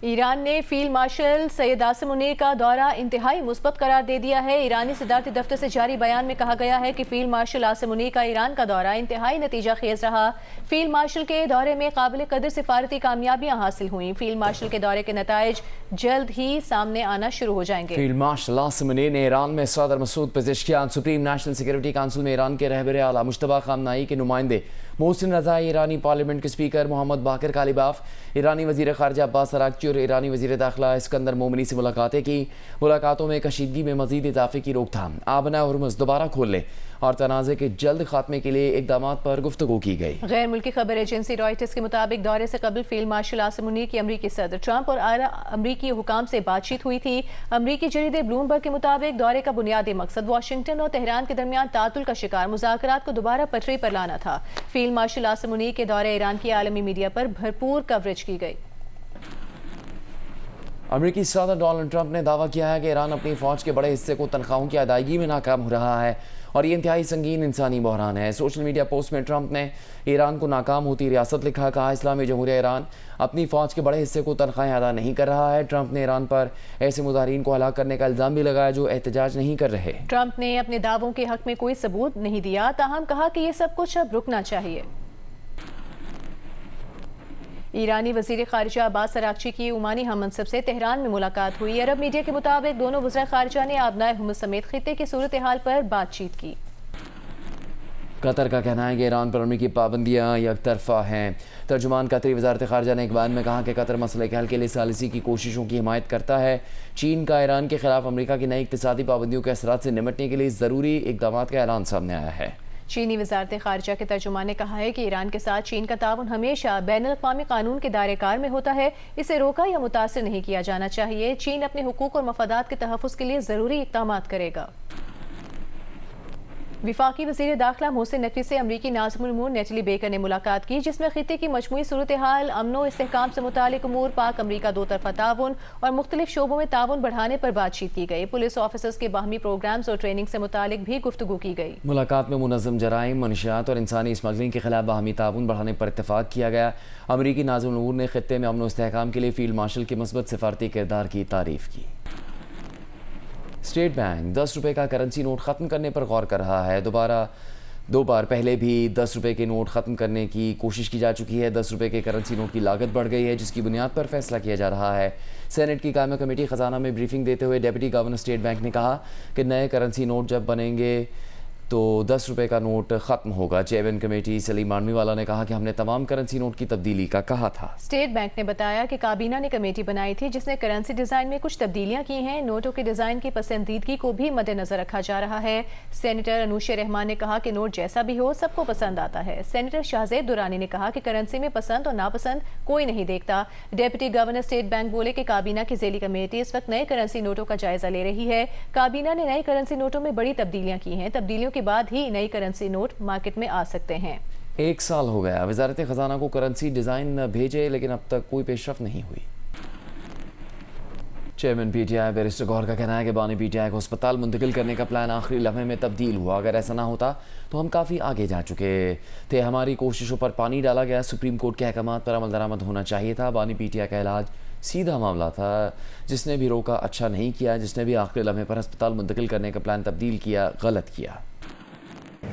ایران نے field marshal Syed Asim Munir کا دورہ انتہائی مثبت قرار دے دیا ہے۔ ایرانی صدارتی دفتر سے جاری بیان میں کہا گیا ہے کہ فیلڈ مارشل عاصم منیر کا ایران کا دورہ انتہائی نتیجہ خیز رہا۔ فیلڈ مارشل کے دورے میں قابل قدر سفارتی کامیابیاں حاصل ہوئیں۔ فیلڈ مارشل کے دورے کے نتائج جلد ہی سامنے آنا شروع ہو جائیں گے۔ فیلڈ مارشل عاصم منیر نے ایران میں صدر Masoud Pezeshkian, supreme national security council میں ایران کے رہبر اعلیٰ مجتبیٰ خامنہئی کے نمائندے محسن رضائی، ایرانی پارلیمنٹ کے اسپیکر محمد باقر کالیباف، ایرانی وزیر خارجہ عباس اراغچی اور ایرانی وزیر داخلہ اسکندر مومنی سے ملاقاتیں کی۔ ملاقاتوں میں کشیدگی میں مزید اضافے کی روک تھام، آبنہ ہرمز دوبارہ کھولنے اور تنازع کے جلد خاتمے کے لیے اقدامات پر گفتگو کی گئی۔ غیر ملکی خبر ایجنسی رائٹرز کے مطابق دورے سے قبل فیلڈ مارشل عاصم منیر کی امریکی صدر ٹرمپ اور اعلیٰ امریکی حکام سے بات چیت ہوئی تھی۔ امریکی جریدے بلومبرگ کے مطابق دورے کا بنیادی مقصد واشنگٹن اور تہران کے درمیان تعطل کا شکار مذاکرات کو دوبارہ پٹری پر لانا تھا۔ فیلڈ مارشل عاصم منیر کے دورے ایران کی عالمی میڈیا پر بھرپور کوریج کی گئی۔ امریکی صدر ڈونلڈ ٹرمپ نے دعویٰ کیا ہے کہ ایران اپنی فوج کے بڑے حصے کو تنخواہوں کی ادائیگی میں ناکام ہو رہا ہے اور یہ انتہائی سنگین انسانی بحران ہے۔ سوشل میڈیا پوسٹ میں ٹرمپ نے ایران کو ناکام ہوتی ریاست لکھا، کہا اسلامی جمہوریہ ایران اپنی فوج کے بڑے حصے کو تنخواہیں ادا نہیں کر رہا ہے۔ ٹرمپ نے ایران پر ایسے مظاہرین کو ہلاک کرنے کا الزام بھی لگایا جو احتجاج نہیں کر رہے۔ ٹرمپ نے اپنے دعووں کے حق میں کوئی ثبوت نہیں دیا، تاہم کہا کہ یہ سب کچھ اب رکنا چاہیے۔ ایرانی وزیر خارجہ عباس اراغچی کی عمانی ہم منصب سے تہران میں ملاقات ہوئی۔ عرب میڈیا کے مطابق دونوں وزراء خارجہ نے آبنائے ہرمز سمیت خطے کی صورتحال پر بات چیت کی۔ قطر کا کہنا ہے کہ ایران پر امریکی پابندیاں یک طرفہ ہیں۔ ترجمان قطری وزارت خارجہ نے ایک بیان میں کہا کہ قطر مسئلے کے حل کے لیے ثالثی کی کوششوں کی حمایت کرتا ہے۔ چین کا ایران کے خلاف امریکہ کی نئی اقتصادی پابندیوں کے اثرات سے نمٹنے کے لیے ضروری اقدامات کا اعلان سامنے آیا ہے۔ چینی وزارت خارجہ کے ترجمان نے کہا ہے کہ ایران کے ساتھ چین کا تعاون ہمیشہ بین الاقوامی قانون کے دائرہ کار میں ہوتا ہے، اسے روکا یا متاثر نہیں کیا جانا چاہیے۔ چین اپنے حقوق اور مفادات کے تحفظ کے لیے ضروری اقدامات کرے گا۔ وفاقی وزیر داخلہ محسن نقوی سے امریکی ناظم الامور نیٹلی بیکر نے ملاقات کی، جس میں خطے کی مجموعی صورتحال، امن و استحکام سے متعلق امور، پاک امریکہ دو طرفہ تعاون اور مختلف شعبوں میں تعاون بڑھانے پر بات چیت کی گئی۔ پولیس آفیسرز کے باہمی پروگرامز اور ٹریننگ سے متعلق بھی گفتگو کی گئی۔ ملاقات میں منظم جرائم، منشیات اور انسانی اسمگلنگ کے خلاف باہمی تعاون بڑھانے پر اتفاق کیا گیا۔ امریکی ناظم الامور نے خطے میں امن و استحکام کے لیے فیلڈ مارشل کے مثبت سفارتی کردار کی تعریف کی۔ اسٹیٹ بینک 10 روپے کا کرنسی نوٹ ختم کرنے پر غور کر رہا ہے۔ دو بار پہلے بھی 10 روپے کے نوٹ ختم کرنے کی کوشش کی جا چکی ہے۔ 10 روپے کے کرنسی نوٹ کی لاگت بڑھ گئی ہے، جس کی بنیاد پر فیصلہ کیا جا رہا ہے۔ سینٹ کی قائمہ کمیٹی خزانہ میں بریفنگ دیتے ہوئے ڈیپٹی گورنر اسٹیٹ بینک نے کہا کہ نئے کرنسی نوٹ جب بنیں گے تو 10 روپے کا نوٹ ختم ہوگا۔ چیئرمین کمیٹی سلیم مانوی والا نے کہا کہ ہم نے تمام کرنسی نوٹ کی تبدیلی کا کہا تھا۔ اسٹیٹ بینک نے بتایا کہ کابینہ نے کمیٹی بنائی تھی جس نے کرنسی ڈیزائن میں کچھ تبدیلیاں کی ہیں۔ نوٹوں کے ڈیزائن کی پسندیدگی کو بھی مد نظر رکھا جا رہا ہے۔ سینیٹر انوشے رحمان نے کہا کہ نوٹ جیسا بھی ہو سب کو پسند آتا ہے۔ سینیٹر شاہزید درانی نے کہا کہ کرنسی میں پسند اور ناپسند کوئی نہیں دیکھتا۔ ڈیپٹی گورنر اسٹیٹ بینک بولے کہ کابینہ کی ذیلی کمیٹی اس وقت نئے کرنسی نوٹوں کا جائزہ لے رہی ہے۔ کابینہ نے نئے کرنسی نوٹوں میں بڑی تبدیلیاں کی ہیں۔ تبدیلیوں کے بعد ہی نئی کرنسی نوٹ مارکیٹ میں آ سکتے ہیں۔ 1 سال ہو گیا وزارت خزانہ کو کرنسی ڈیزائن بھیجے، لیکن اب تک کوئی پیش رفت نہیں ہوئی۔ Chairman P T I barrister Gohar کا کہنا ہے کہ بانی پی ٹی آئی کو ہسپتال منتقل کرنے کا پلان آخری لمحے میں تبدیل ہوا۔ اگر ایسا نہ ہوتا تو ہم کافی آگے جا چکے تھے۔ ہماری کوششوں پر پانی ڈالا گیا۔ سپریم کورٹ کے احکامات پر عمل درآمد ہونا چاہیے تھا۔ بانی پی ٹی آئی کا علاج سیدھا معاملہ تھا۔ جس نے بھی روکا اچھا نہیں کیا، جس نے بھی آخری لمحے پر ہسپتال منتقل کرنے کا پلان تبدیل کیا غلط کیا۔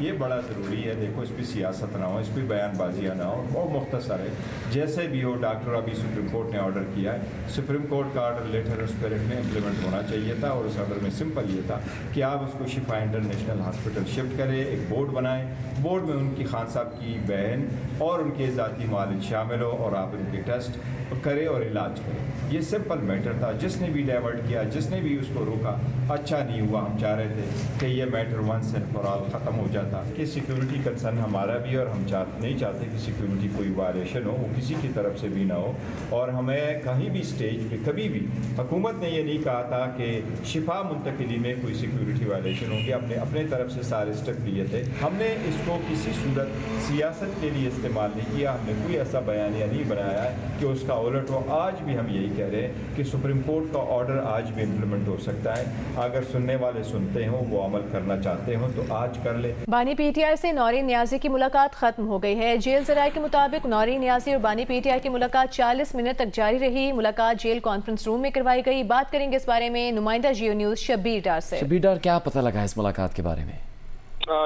یہ بڑا ضروری ہے، دیکھو اس پہ سیاست نہ ہو، اس پہ بیان بازیاں نہ ہو، اور مختصر ہے جیسے بھی ہو۔ ڈاکٹر ابھی سپریم کورٹ نے آرڈر کیا ہے، سپریم کورٹ کا آرڈر لیٹر اسپرٹ میں امپلیمنٹ ہونا چاہیے تھا، اور اس آرڈر میں سمپل یہ تھا کہ آپ اس کو شفا انٹرنیشنل ہاسپٹل شفٹ کریں، ایک بورڈ بنائیں، بورڈ میں ان کی خان صاحب کی بہن اور ان کے ذاتی معالج شامل ہو، اور آپ ان کے ٹیسٹ کریں اور علاج کریں۔ یہ سمپل میٹر تھا۔ جس نے بھی ڈائیورٹ کیا، جس نے بھی اس کو روکا، اچھا نہیں ہوا۔ ہم چاہ رہے تھے کہ یہ matter once and for all ختم ہو جاتا، کہ سیکیورٹی کنسرن ہمارا بھی، اور ہم نہیں چاہتے کہ سیکیورٹی کوئی وائلیشن ہو، وہ کسی کی طرف سے بھی نہ ہو۔ اور ہمیں کہیں بھی اسٹیج پہ کبھی بھی حکومت نے یہ نہیں کہا تھا کہ شفا منتقلی میں کوئی سیکیورٹی وائلیشن ہوگی۔ ہم نے اپنے طرف سے سارے اسٹیپ لیے تھے۔ ہم نے اس کو کسی صورت سیاست کے لیے استعمال نہیں کیا۔ ہم نے کوئی ایسا بیانیہ نہیں بنایا ہے کہ اس کا الٹ ہو۔ آج بھی ہم یہی کہہ رہے ہیں کہ سپریم کورٹ کا آرڈر آج بھی امپلیمنٹ ہو سکتا ہے۔ اگر سننے والے سنتے ہوں، وہ عمل کرنا چاہتے ہوں تو آج کر لیں۔ بانی پی ٹی آئی سے نورین نیازی کی ملاقات ختم ہو گئی ہے۔ جیل ذرائع کے مطابق نورین نیازی اور بانی پی ٹی آئی کی ملاقات 40 منٹ تک جاری رہی۔ ملاقات جیل کانفرنس روم میں کروائی گئی۔ بات کریں گے اس بارے میں نمائندہ جیو نیوز شبیر ڈار سے۔ شبیر ڈار، کیا پتہ لگا اس ملاقات کے بارے میں؟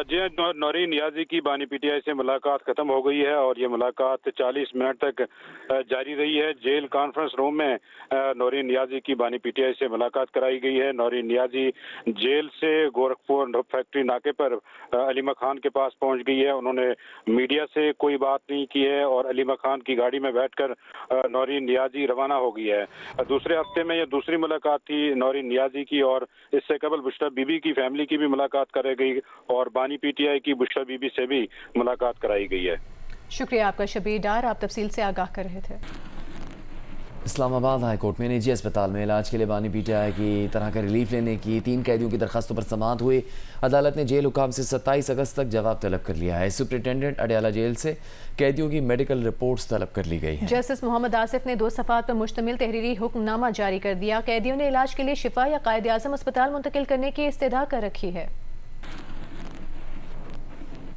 جی، نورین نیازی کی بانی پی ٹی آئی سے ملاقات ختم ہو گئی ہے اور یہ ملاقات 40 منٹ تک جاری رہی ہے۔ جیل کانفرنس روم میں نورین نیازی کی بانی پی ٹی آئی سے ملاقات کرائی گئی ہے۔ نورین نیازی جیل سے گورکھپور فیکٹری ناکے پر علیمہ خان کے پاس پہنچ گئی ہے۔ انہوں نے میڈیا سے کوئی بات نہیں کی ہے اور علیمہ خان کی گاڑی میں بیٹھ کر نورین نیازی روانہ ہو گئی ہے۔ دوسرے ہفتے میں یہ دوسری ملاقات تھی نورین نیازی کی، اور اس سے قبل بشریٰ بی بی کی فیملی کی بھی ملاقات کرائی گئی اور بانی پی ٹی آئی کی بشریٰ بی بی سے بھی ملاقات کرائی گئی ہے۔ شکریہ آپ کا شبیر ڈار، آپ تفصیل سے آگاہ کر رہے تھے۔ اسلام آباد ہائی کورٹ میں نجی اسپتال میں علاج کے لیے بانی پی ٹی آئی کی طرح کا ریلیف لینے کی 3 قیدیوں کی درخواستوں پر سماعت ہوئی۔ عدالت نے جیل حکام سے 27 اگست تک جواب طلب کر لیا ہے۔ سپرنٹینڈنٹ اڈیالہ جیل سے قیدیوں کی میڈیکل رپورٹس طلب کر لی گئی ہیں۔ جسٹس محمد آصف نے 2 صفحات پر مشتمل تحریری حکم نامہ جاری کر دیا۔ قیدیوں نے علاج کے لیے شفا یا قائد اعظم اسپتال منتقل کرنے کی استدعا کر رکھی ہے۔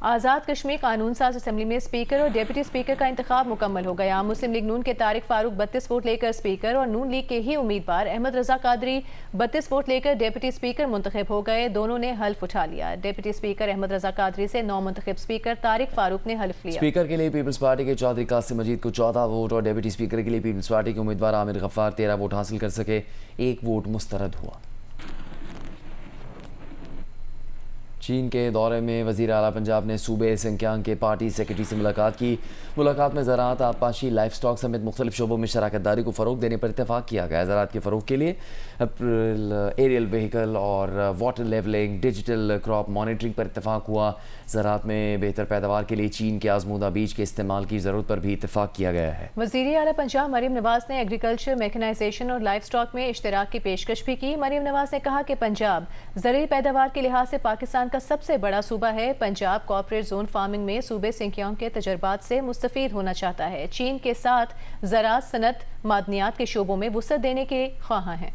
آزاد کشمیر قانون ساز اسمبلی میں اسپیکر اور ڈیپٹی اسپیکر کا انتخاب مکمل ہو گیا۔ مسلم لیگ نون کے طارق فاروق 32 ووٹ لے کر اسپیکر اور نون لیگ کے ہی امیدوار احمد رضا قادری 32 ووٹ لے کر ڈیپٹی اسپیکر منتخب ہو گئے۔ دونوں نے حلف اٹھا لیا۔ ڈیپٹی اسپیکر احمد رضا قادری سے نو منتخب اسپیکر طارق فاروق نے حلف لیا۔ اسپیکر کے لیے پیپلز پارٹی کے چودھری قاسم مجید کو 14 ووٹ اور ڈیپٹی اسپیکر کے لیے پیپلز پارٹی کے امیدوار عامر غفار 13 ووٹ حاصل کر سکے۔ 1 ووٹ مسترد ہوا۔ چین کے دورے میں وزیر اعلیٰ پنجاب نے صوبے سنکیانگ کے پارٹی سیکرٹری سے ملاقات کی۔ ملاقات میں زراعت، آبپاشی، لائف سٹاک سمیت مختلف شعبوں میں شراکت داری کو فروغ دینے پر اتفاق کیا گیا۔ زراعت کے فروغ کے لیے ایریل وہیکل اور water levelling, digital crop monitoring پر اتفاق ہوا۔ زراعت میں بہتر پیداوار کے لیے چین کے آزمودہ بیج کے استعمال کی ضرورت پر بھی اتفاق کیا گیا ہے۔ وزیر اعلیٰ پنجاب مریم نواز نے ایگریکلچر، میکنائزیشن اور لائف سٹاک میں اشتراک کی پیشکش بھی کی۔ مریم نواز نے کہا کہ پنجاب زرعی پیداوار کے لحاظ سے پاکستان کا سب سے بڑا صوبہ ہے۔ پنجاب کوآپریٹ زون فارمنگ میں صوبے سنکیانگ کے تجربات سے مستفید ہونا چاہتا ہے۔ چین کے ساتھ زراعت، صنعت، معدنیات کے شعبوں میں وسعت دینے کے خواہاں ہیں۔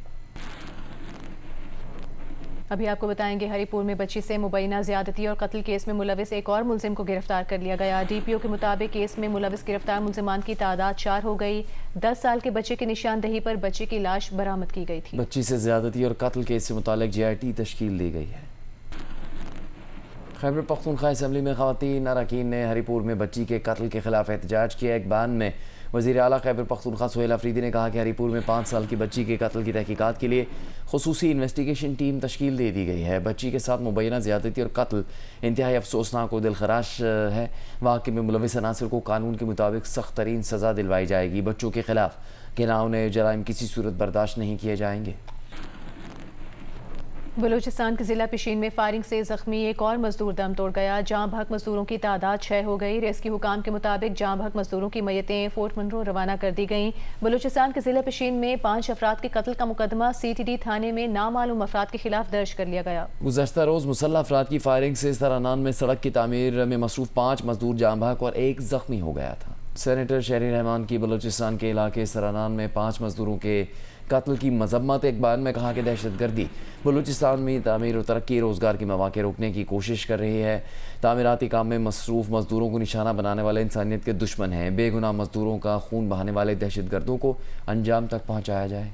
ابھی آپ کو بتائیں گے ہری پور میں بچی سے مبینہ زیادتی اور قتل کیس میں ملوث ایک اور ملزم کو گرفتار کر لیا گیا۔ ڈی پی او کے مطابق کیس میں ملوث گرفتار ملزمان کی تعداد 4 ہو گئی۔ 10 سال کے بچے کی نشاندہی پر بچے کی لاش برآمد کی گئی تھی۔ بچی سے زیادتی اور قتل کیس سے متعلق جے آئی ٹی تشکیل دی گئی ہے۔ خیبر پختونخوا اسمبلی میں خواتین اراکین نے ہری پور میں بچی کے قتل کے خلاف احتجاج کیا۔ ایک بیان میں وزیر اعلیٰ خیبر پختونخوا سہیل افریدی نے کہا کہ ہری پور میں 5 سال کی بچی کے قتل کی تحقیقات کے لیے خصوصی انویسٹیگیشن ٹیم تشکیل دے دی گئی ہے۔ بچی کے ساتھ مبینہ زیادتی اور قتل انتہائی افسوسناک و دلخراش ہے۔ واقعے میں ملوث عناصر کو قانون کے مطابق سخت ترین سزا دلوائی جائے گی۔ بچوں کے خلاف گھناؤنے جرائم کسی صورت برداشت نہیں کیے جائیں گے۔ بلوچستان کے ضلع پشین میں فائرنگ سے زخمی ایک اور مزدور دم توڑ گیا۔ جاں بحق مزدوروں کی تعداد 6 ہو گئی۔ ریسکیو حکام کے مطابق جاں بحق مزدوروں کی میتیں فورٹ منرو روانہ کر دی گئیں۔ بلوچستان کے ضلع پشین میں 5 افراد کے قتل کا مقدمہ سی ٹی ڈی تھانے میں نامعلوم افراد کے خلاف درج کر لیا گیا۔ گزشتہ روز مسلح افراد کی فائرنگ سے سرانان میں سڑک کی تعمیر میں مصروف 5 مزدور جاں بحق اور 1 زخمی ہو گیا تھا۔ سینیٹر شہری رحمان کی بلوچستان کے علاقے سرانان میں 5 مزدوروں کے قتل کی مذمت۔ ایک بیان میں کہا کہ دہشت گردی بلوچستان میں تعمیر و ترقی روزگار کے مواقع روکنے کی کوشش کر رہی ہے۔ تعمیراتی کام میں مصروف مزدوروں کو نشانہ بنانے والے انسانیت کے دشمن ہیں۔ بے گناہ مزدوروں کا خون بہانے والے دہشت گردوں کو انجام تک پہنچایا جائے۔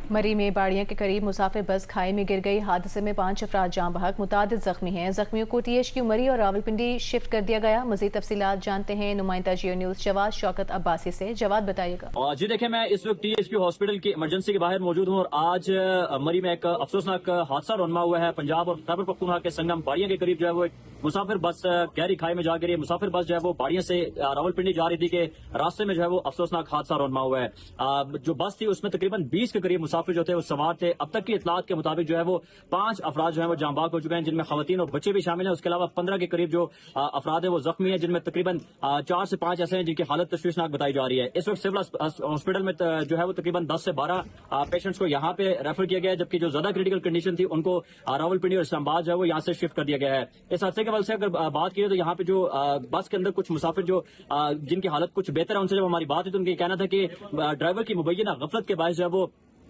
مری میں باڑیاں کے قریب مسافر بس کھائی میں گر گئی۔ حادثے میں 5 افراد جاں بحق، متعدد زخمی ہیں۔ زخمیوں کو ٹی ایچ کیو مری اور راولپنڈی شفٹ کر دیا گیا۔ مزید تفصیلات جانتے ہیں نمائندہ جیو نیوز جواد شوکت عباسی سے۔ جواد بتائیے گا۔ جی دیکھیں، میں اس وقت ٹی ایچ کیو ہاسپٹل کی ایمرجنسی کے باہر موجود ہوں اور آج مری میں ایک افسوسناک حادثہ رونما ہوا ہے۔ پنجاب اور خیبر پختونخوا کے سنگم باڑیاں کے قریب جو ہے وہ مسافر بس گہری کھائی میں جا گری۔ مسافر بس جو ہے وہ باڑیاں سے راولپنڈی جا رہی تھی کہ راستے میں جو ہے وہ افسوسناک حادثہ رونما ہوا ہے۔ جو بس تھی اس میں تقریباً 20 کے قریب مسافر جو تھے وہ سوار تھے۔ اب تک کی اطلاعات کے مطابق جو ہے وہ 5 افراد جو ہیں وہ جاں بحق ہو چکے ہیں، جن میں خواتین اور بچے بھی شامل ہیں۔ اس کے علاوہ 15 کے قریب جو افراد ہیں وہ زخمی ہیں، جن میں تقریباً 4 سے 5 ایسے ہیں جن کی حالت تشویشناک بتائی جا رہی ہے۔ اس وقت سول ہاسپٹل میں جو ہے وہ تقریباً 10 سے 12 پیشنٹس کو یہاں پہ ریفر کیا گیا ہے، جبکہ جو زیادہ کریٹیکل کنڈیشن تھی ان کو راولپنڈی اور اسلام آباد جو ہے وہ یہاں سے شفٹ کر دیا گیا ہے۔ اس حادثے کے حوالے سے اگر بات کی تو یہاں پہ جو بس کے اندر کچھ مسافر جو جن کی حالت کچھ بہتر ہے، ان سے جب ہماری بات ہوئی تو ان کا کہنا تھا کہ ڈرائیور کی مبینہ غفلت کے باعث جو ہے وہ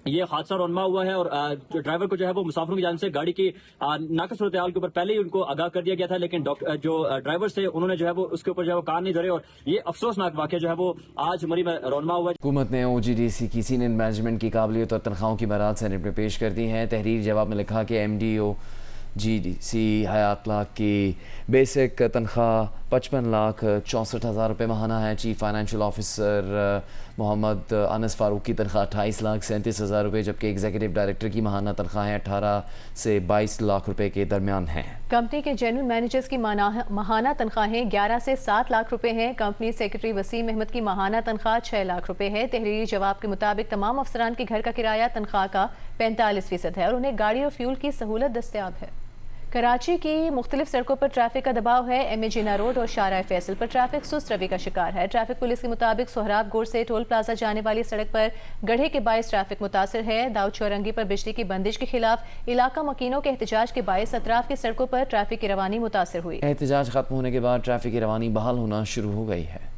یہ حادثہ رونما ہوا ہے اور ڈرائیور کو جو ہے وہ مسافروں کی جانب سے گاڑی کی ناقص صورتحال کے اوپر پہلے ہی ان کو آگاہ کر دیا گیا تھا، لیکن جو ڈرائیور تھے انہوں نے جو ہے وہ اس کے اوپر جو ہے وہ کان نہیں دھرے اور یہ افسوسناک واقعہ جو ہے وہ آج مری میں رونما ہوا ہے۔ حکومت نے OGDC کی سینئر مینجمنٹ کی قابلیت اور تنخواہوں کی برات سینٹ میں پیش کر دی ہیں۔ تحریر جواب میں لکھا کہ MDOGDC حیات لاکھ کی بیسک تنخواہ 55,64,000 روپے ماہانہ ہے۔ چیف فائنینشیل آفیسر محمد انس فاروق کی تنخواہ 28,37,000 روپے، جبکہ ایگزیکٹو ڈائریکٹر کی ماہانہ تنخواہیں 18 سے 22 لاکھ روپے کے درمیان ہیں۔ کمپنی کے جنرل مینیجرز کی ماہانہ تنخواہیں 11 سے 7 لاکھ روپے ہیں۔ کمپنی سیکرٹری وسیم احمد کی ماہانہ تنخواہ 6 لاکھ روپے ہے۔ تحریری جواب کے مطابق تمام افسران کے گھر کا کرایہ تنخواہ کا 45% ہے اور انہیں گاڑی اور فیول کی سہولت دستیاب ہے۔ کراچی کی مختلف سڑکوں پر ٹریفک کا دباؤ ہے۔ ایم اے جناح روڈ اور شارع فیصل پر ٹریفک سست روی کا شکار ہے۔ ٹریفک پولیس کے مطابق سہراب گور سے ٹول پلازا جانے والی سڑک پر گڑھے کے باعث ٹریفک متاثر ہے۔ داؤد چورنگی پر بجلی کی بندش کے خلاف علاقہ مکینوں کے احتجاج کے باعث اطراف کی سڑکوں پر ٹریفک کی روانی متاثر ہوئی۔ احتجاج ختم ہونے کے بعد ٹریفک کی روانی بحال ہونا شروع ہو گئی ہے۔